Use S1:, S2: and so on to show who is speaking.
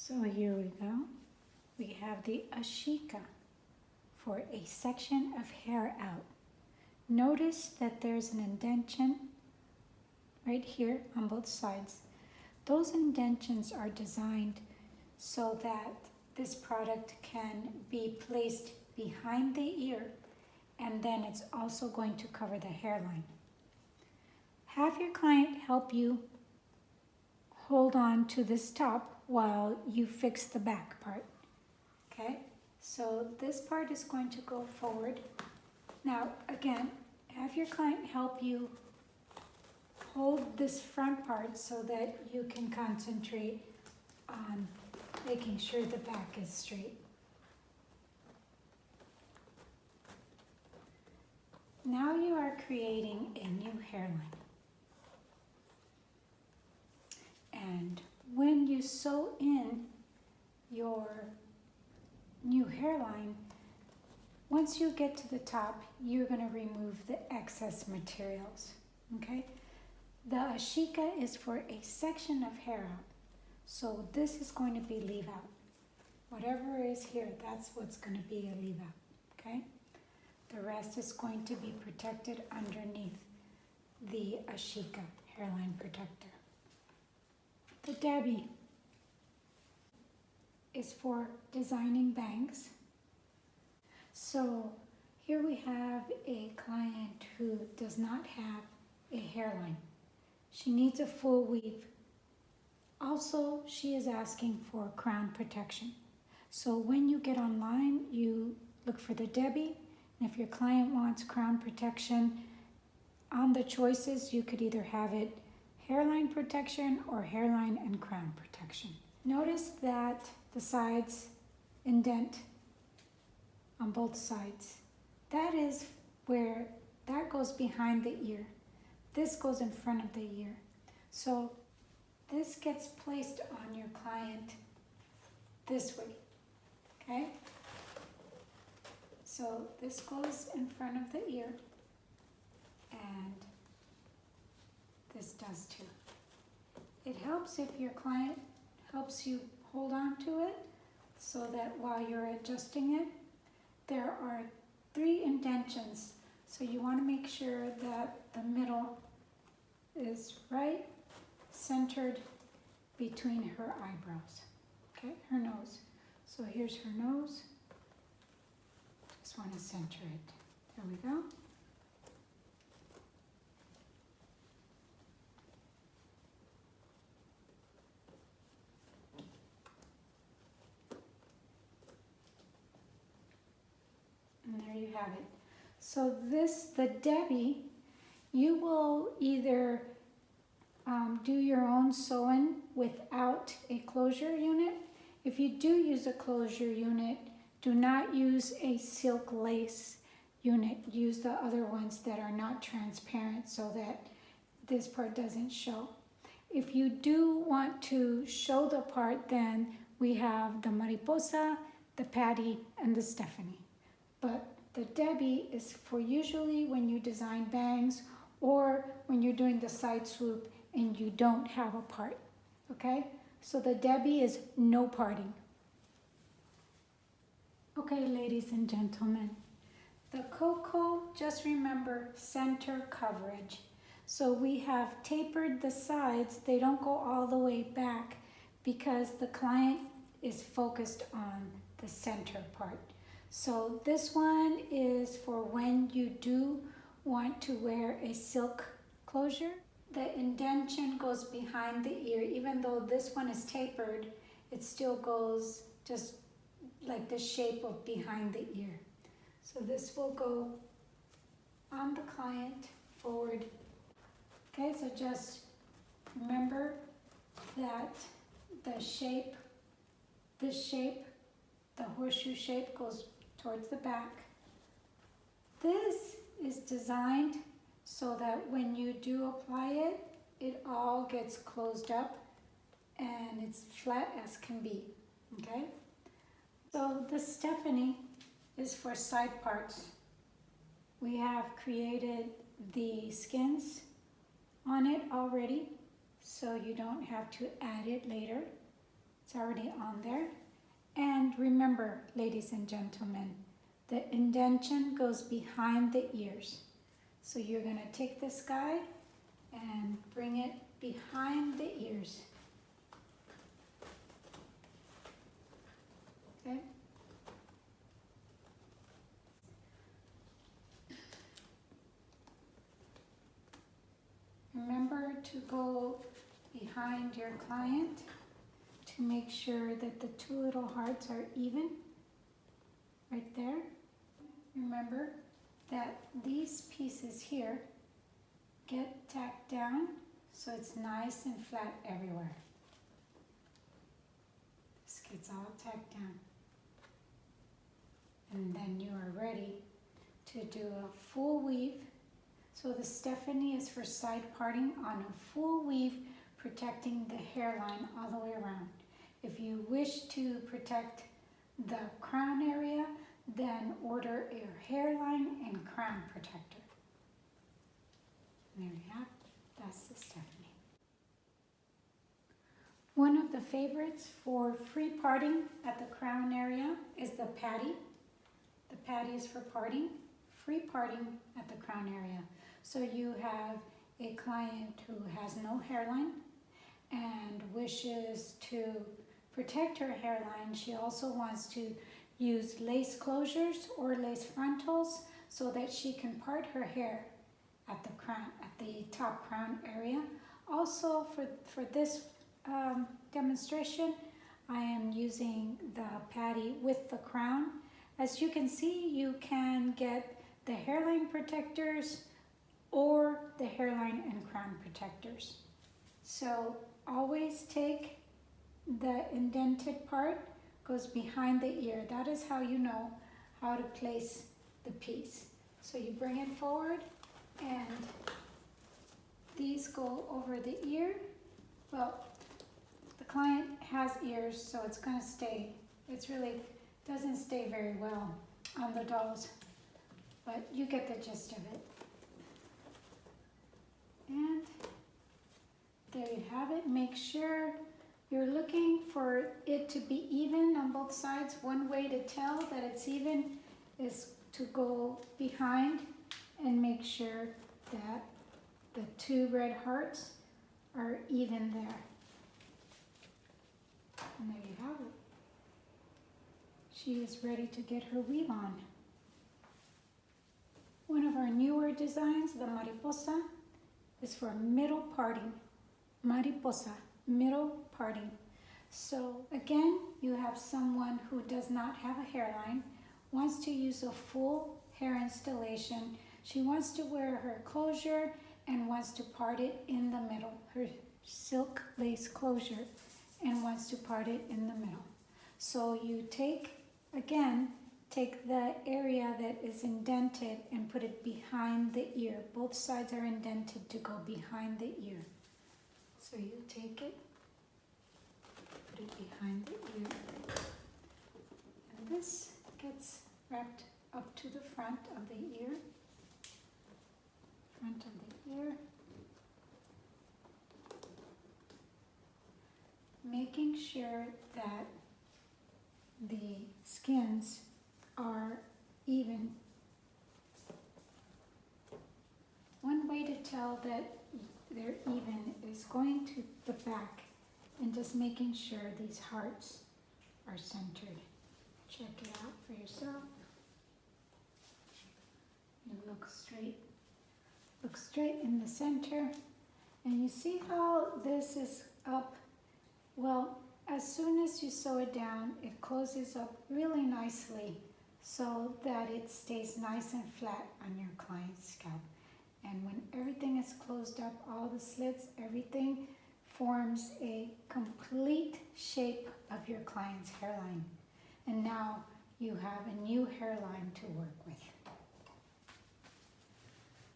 S1: So here we go. We have the ashika for a section of hair out. Notice that there's an indentation right here on both sides. Those indentions are designed so that this product can be placed behind the ear, and then it's also going to cover the hairline. Have your client help you hold on to this top while you fix the back part. Okay, so this part is going to go forward. Now again, have your client help you hold this front part so that you can concentrate on making sure the back is straight. Now you are creating a new hairline. And when you sew in your new hairline, once you get to the top, you're going to remove the excess materials. Okay? The ashika is for a section of hair out. So this is going to be leave out. Whatever is here, that's what's going to be a leave out. Okay? The rest is going to be protected underneath the ashika hairline protector. The Debbie is for designing bangs. So here we have a client who does not have a hairline. She needs a full weave. Also, she is asking for crown protection. So when you get online, you look for the Debbie, and if your client wants crown protection, on the choices, you could either have it hairline protection or hairline and crown protection. Notice that the sides indent on both sides. That is where that goes behind the ear. This goes in front of the ear. So this gets placed on your client this way, okay? So this goes in front of the ear, and this does too. It helps if your client helps you hold on to it so that while you're adjusting it, there are 3 indentions. So you want to make sure that the middle is right centered between her eyebrows, okay, her nose. So here's her nose. Just want to center it. There we go. And there you have it. So the Debbie, you will either do your own sewing without a closure unit. If you do use a closure unit, do not use a silk lace unit. Use the other ones that are not transparent so that this part doesn't show. If you do want to show the part, then we have the Mariposa, the Patty, and the Stephanie. But the Debbie is for usually when you design bangs or when you're doing the side swoop and you don't have a part, okay? So the Debbie is no parting. Okay, ladies and gentlemen, the Coco, just remember center coverage. So we have tapered the sides. They don't go all the way back because the client is focused on the center part. So this one is for when you do want to wear a silk closure. The indention goes behind the ear. Even though this one is tapered, it still goes just like the shape of behind the ear. So this will go on the client forward. Okay, so just remember that the shape, this shape, the horseshoe shape goes towards the back. This is designed so that when you do apply it, it all gets closed up and it's flat as can be, okay? So the Stephanie is for side parts. We have created the skins on it already, so you don't have to add it later. It's already on there. And remember, ladies and gentlemen, the indentation goes behind the ears. So you're going to take this guide and bring it behind the ears. Okay? Remember to go behind your client to make sure that the two little hearts are even, right there. Remember that these pieces here get tacked down so it's nice and flat everywhere. This gets all tacked down. And then you are ready to do a full weave. So the Stephanie is for side parting on a full weave, protecting the hairline all the way around. If you wish to protect the crown area, then order a hairline and crown protector. There you have it. That's the Stephanie. One of the favorites for free parting at the crown area is the patty. The patty is for parting, free parting at the crown area. So you have a client who has no hairline and wishes to protect her hairline. She also wants to use lace closures or lace frontals so that she can part her hair at the crown, at the top crown area. Also for this demonstration, I am using the patty with the crown. As you can see, you can get the hairline protectors or the hairline and crown protectors. So always take the indented part, goes behind the ear. That is how you know how to place the piece. So you bring it forward and these go over the ear. Well, the client has ears, so it's going to stay. It's really doesn't stay very well on the dolls, but you get the gist of it. And there you have it. Make sure you're looking for it to be even on both sides. One way to tell that it's even is to go behind and make sure that the two red hearts are even there. And there you have it. She is ready to get her weave on. One of our newer designs, the mariposa, is for middle parting. Mariposa, middle parting. So again, you have someone who does not have a hairline, wants to use a full hair installation. She wants to wear her closure and wants to part it in the middle, her silk lace closure, and wants to part it in the middle. So you take the area that is indented and put it behind the ear. Both sides are indented to go behind the ear. So you take it, put it behind the ear, and this gets wrapped up to the front of the ear, making sure that the skins are even. One way to tell that they're even is going to the back and just making sure these hearts are centered. Check it out for yourself. You look straight in the center, and you see how this is up. Well, as soon as you sew it down, it closes up really nicely so that it stays nice and flat on your client's scalp. And when everything is closed up, all the slits, everything forms a complete shape of your client's hairline. And now you have a new hairline to work with.